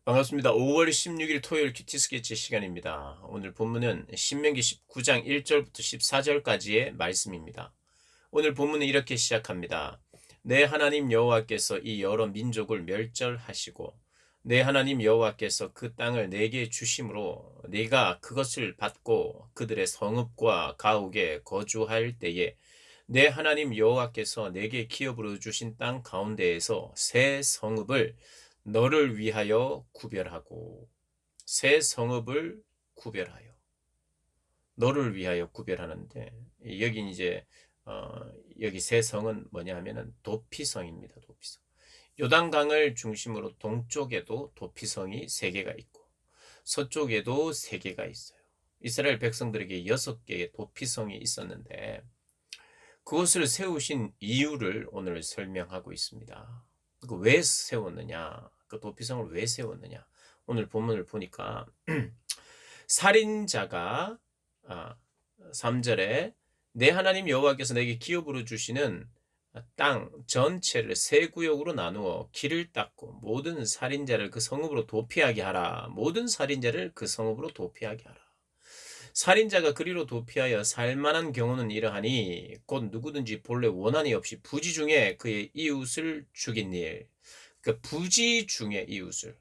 반갑습니다. 5월 16일 토요일 큐티 스케치 시간입니다. 오늘 본문은 신명기 19장 1절부터 14절까지의 말씀입니다. 오늘 본문은 이렇게 시작합니다. 내 하나님 여호와께서 이 여러 민족을 멸절하시고 내 하나님 여호와께서 그 땅을 내게 주심으로 네가 그것을 받고 그들의 성읍과 가옥에 거주할 때에 내 하나님 여호와께서 내게 기업으로 주신 땅 가운데에서 새 성읍을 너를 위하여 구별하고 새 성읍을 구별하여 너를 위하여 구별하는데 여긴 이제 여기 새 성은 뭐냐 하면은 도피성입니다. 도피성. 요단강을 중심으로 동쪽에도 도피성이 3개가 있고 서쪽에도 3개가 있어요. 이스라엘 백성들에게 6개의 도피성이 있었는데 그것을 세우신 이유를 오늘 설명하고 있습니다. 왜 세웠느냐? 그 도피성을 왜 세웠느냐? 오늘 본문을 보니까 살인자가 3절에 내 하나님 여호와께서 내게 기업으로 주시는 땅 전체를 세 구역으로 나누어 길을 닦고 모든 살인자를 그 성읍으로 도피하게 하라. 모든 살인자를 그 성읍으로 도피하게 하라. 살인자가 그리로 도피하여 살만한 경우는 이러하니 곧 누구든지 본래 원한이 없이 부지 중에 그의 이웃을 죽인 일. 그 부지 중에 이웃을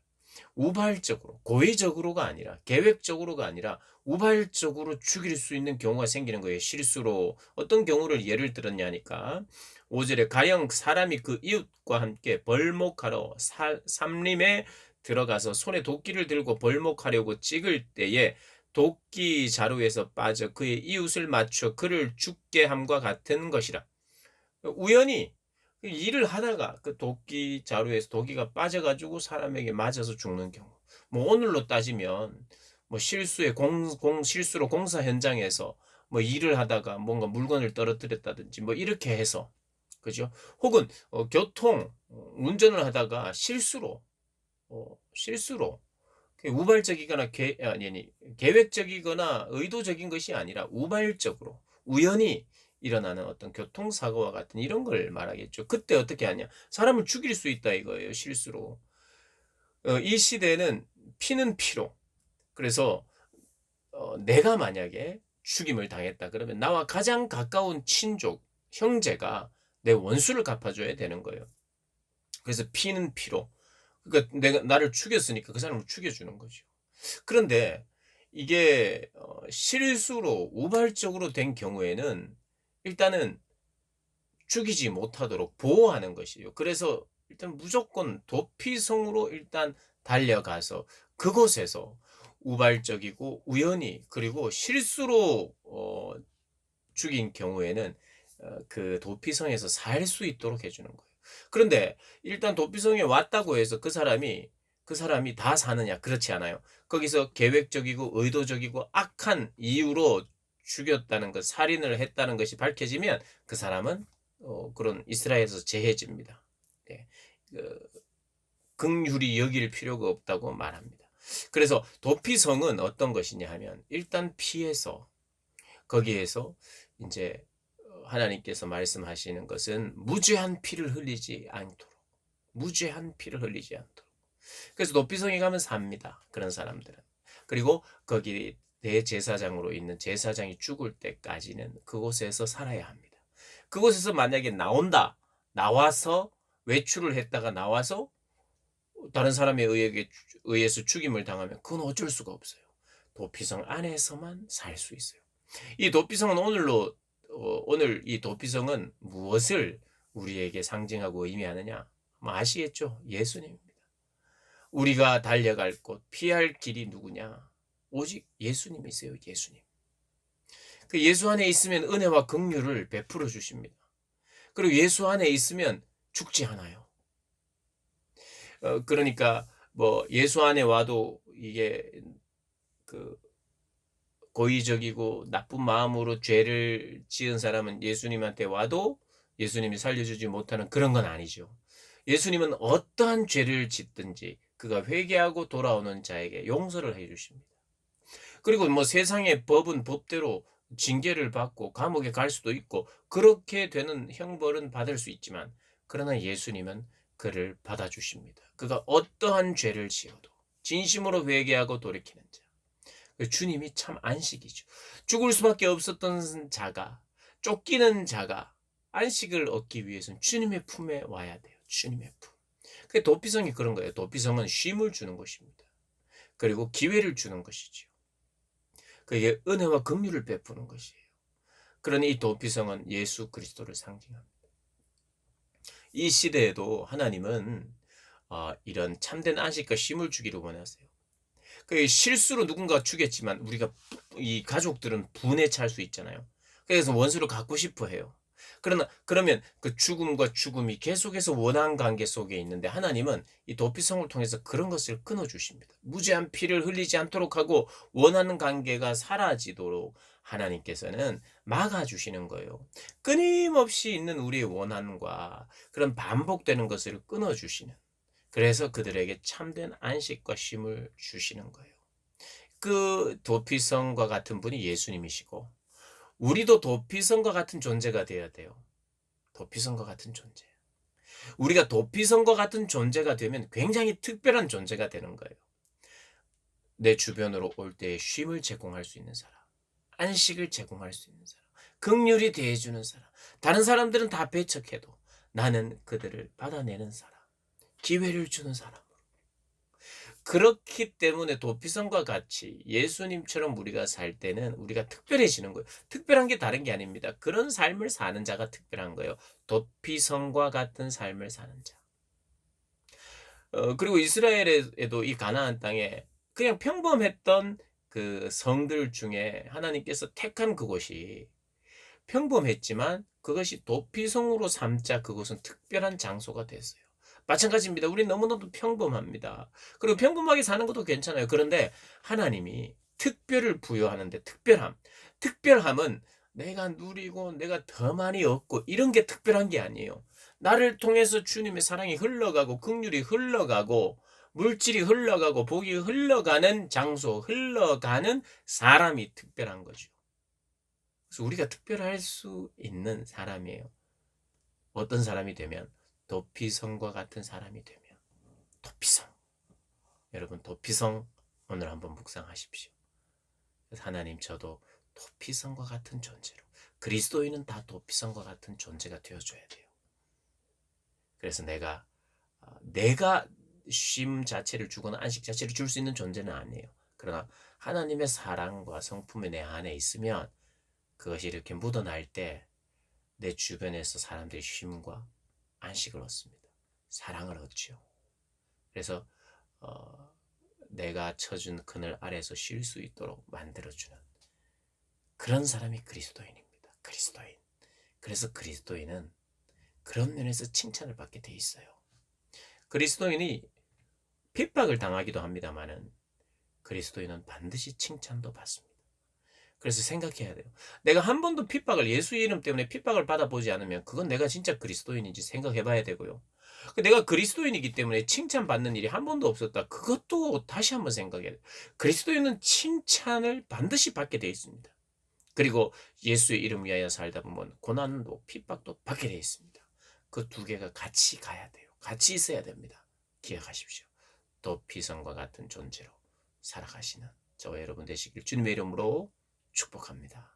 우발적으로 고의적으로가 아니라 계획적으로가 아니라 우발적으로 죽일 수 있는 경우가 생기는 거예요. 실수로. 어떤 경우를 예를 들었냐니까 5절에 가령 사람이 그 이웃과 함께 벌목하러 삼림에 들어가서 손에 도끼를 들고 벌목하려고 찍을 때에 도끼 자루에서 빠져 그의 이웃을 맞춰 그를 죽게 함과 같은 것이라. 우연히 일을 하다가 그 도끼 자루에서 도끼가 빠져가지고 사람에게 맞아서 죽는 경우. 뭐 오늘로 따지면 뭐 실수로 공사 현장에서 뭐 일을 하다가 뭔가 물건을 떨어뜨렸다든지 뭐 이렇게 해서 그죠? 혹은 운전을 하다가 실수로 우발적이거나 계획적이거나 의도적인 것이 아니라 우발적으로 우연히 일어나는 어떤 교통사고와 같은 이런 걸 말하겠죠. 그때 어떻게 하냐? 사람을 죽일 수 있다 이거예요. 실수로. 이 시대에는 피는 피로. 그래서 내가 만약에 죽임을 당했다 그러면 나와 가장 가까운 친족, 형제가 내 원수를 갚아줘야 되는 거예요. 그래서 피는 피로. 그러니까 내가 나를 죽였으니까 그 사람을 죽여주는 거죠. 그런데 이게 실수로 우발적으로 된 경우에는 일단은 죽이지 못하도록 보호하는 것이에요. 그래서 일단 무조건 도피성으로 일단 달려가서 그곳에서 우발적이고 우연히 그리고 실수로 죽인 경우에는 그 도피성에서 살 수 있도록 해주는 거예요. 그런데 일단 도피성에 왔다고 해서 그 사람이 다 사느냐? 그렇지 않아요. 거기서 계획적이고 의도적이고 악한 이유로 죽였다는 것, 살인을 했다는 것이 밝혀지면 그 사람은 그런 이스라엘에서 제해집니다. 예. 긍휼히 여길 필요가 없다고 말합니다. 그래서 도피성은 어떤 것이냐 하면 일단 피해서 거기에서 이제 하나님께서 말씀하시는 것은 무죄한 피를 흘리지 않도록 무죄한 피를 흘리지 않도록 그래서 도피성에 가면 삽니다. 그런 사람들은. 그리고 거기 대제사장으로 있는 제사장이 죽을 때까지는 그곳에서 살아야 합니다. 그곳에서 만약에 나와서 외출을 했다가 나와서 다른 사람에 의해서 죽임을 당하면 그건 어쩔 수가 없어요. 도피성 안에서만 살 수 있어요. 이 도피성은 오늘 이 도피성은 무엇을 우리에게 상징하고 의미하느냐? 아시겠죠? 예수님입니다. 우리가 달려갈 곳, 피할 길이 누구냐? 오직 예수님이세요, 예수님. 그 예수 안에 있으면 은혜와 긍휼을 베풀어 주십니다. 그리고 예수 안에 있으면 죽지 않아요. 그러니까 뭐 예수 안에 와도 이게 그 고의적이고 나쁜 마음으로 죄를 지은 사람은 예수님한테 와도 예수님이 살려주지 못하는 그런 건 아니죠. 예수님은 어떠한 죄를 짓든지 그가 회개하고 돌아오는 자에게 용서를 해 주십니다. 그리고 뭐 세상의 법은 법대로 징계를 받고 감옥에 갈 수도 있고 그렇게 되는 형벌은 받을 수 있지만 그러나 예수님은 그를 받아주십니다. 그가 어떠한 죄를 지어도 진심으로 회개하고 돌이키는 자. 주님이 참 안식이죠. 죽을 수밖에 없었던 자가, 쫓기는 자가 안식을 얻기 위해서는 주님의 품에 와야 돼요. 주님의 품. 그 도피성이 그런 거예요. 도피성은 쉼을 주는 것입니다. 그리고 기회를 주는 것이죠. 그게 은혜와 긍휼을 베푸는 것이에요. 그러니 이 도피성은 예수 그리스도를 상징합니다. 이 시대에도 하나님은 이런 참된 안식과 쉼을 주기를 원하세요. 그 실수로 누군가 죽였지만 우리가 이 가족들은 분에 찰 수 있잖아요. 그래서 원수를 갖고 싶어 해요. 그러면 그 죽음과 죽음이 계속해서 원한 관계 속에 있는데 하나님은 이 도피성을 통해서 그런 것을 끊어 주십니다. 무죄한 피를 흘리지 않도록 하고 원하는 관계가 사라지도록 하나님께서는 막아 주시는 거예요. 끊임없이 있는 우리의 원한과 그런 반복되는 것을 끊어 주시는, 그래서 그들에게 참된 안식과 쉼을 주시는 거예요. 그 도피성과 같은 분이 예수님이시고 우리도 도피성과 같은 존재가 되어야 돼요. 도피성과 같은 존재. 우리가 도피성과 같은 존재가 되면 굉장히 특별한 존재가 되는 거예요. 내 주변으로 올 때에 쉼을 제공할 수 있는 사람, 안식을 제공할 수 있는 사람, 긍휼히 대해주는 사람. 다른 사람들은 다 배척해도 나는 그들을 받아내는 사람, 기회를 주는 사람. 그렇기 때문에 도피성과 같이 예수님처럼 우리가 살 때는 우리가 특별해지는 거예요. 특별한 게 다른 게 아닙니다. 그런 삶을 사는 자가 특별한 거예요. 도피성과 같은 삶을 사는 자. 그리고 이스라엘에도 이 가나안 땅에 그냥 평범했던 그 성들 중에 하나님께서 택한 그곳이 평범했지만 그것이 도피성으로 삼자 그곳은 특별한 장소가 됐어요. 마찬가지입니다. 우리 너무나도 평범합니다. 그리고 평범하게 사는 것도 괜찮아요. 그런데 하나님이 특별을 부여하는데 특별함은 내가 누리고 내가 더 많이 얻고 이런 게 특별한 게 아니에요. 나를 통해서 주님의 사랑이 흘러가고 긍휼이 흘러가고 물질이 흘러가고 복이 흘러가는 장소, 흘러가는 사람이 특별한 거죠. 그래서 우리가 특별할 수 있는 사람이에요. 어떤 사람이 되면 도피성과 같은 사람이 되면 도피성. 여러분 도피성 오늘 한번 묵상하십시오. 그래서 하나님 저도 도피성과 같은 존재로, 그리스도인은 다 도피성과 같은 존재가 되어줘야 돼요. 그래서 내가 쉼 자체를 주거나 안식 자체를 줄 수 있는 존재는 아니에요. 그러나 하나님의 사랑과 성품이 내 안에 있으면 그것이 이렇게 묻어날 때 내 주변에서 사람들이 쉼과 안식을 얻습니다. 사랑을 얻죠. 그래서 내가 쳐준 그늘 아래서 쉴 수 있도록 만들어주는 그런 사람이 그리스도인입니다. 그리스도인. 그래서 그리스도인은 그런 면에서 칭찬을 받게 돼 있어요. 그리스도인이 핍박을 당하기도 합니다마는 그리스도인은 반드시 칭찬도 받습니다. 그래서 생각해야 돼요. 내가 한 번도 예수 이름 때문에 핍박을 받아보지 않으면 그건 내가 진짜 그리스도인인지 생각해 봐야 되고요. 내가 그리스도인이기 때문에 칭찬받는 일이 한 번도 없었다. 그것도 다시 한번 생각해야 돼요. 그리스도인은 칭찬을 반드시 받게 되어 있습니다. 그리고 예수의 이름 위하여 살다 보면 고난도 핍박도 받게 되어 있습니다. 그 두 개가 같이 가야 돼요. 같이 있어야 됩니다. 기억하십시오. 도피성과 같은 존재로 살아가시는 저와 여러분 되시길 주님의 이름으로 축복합니다.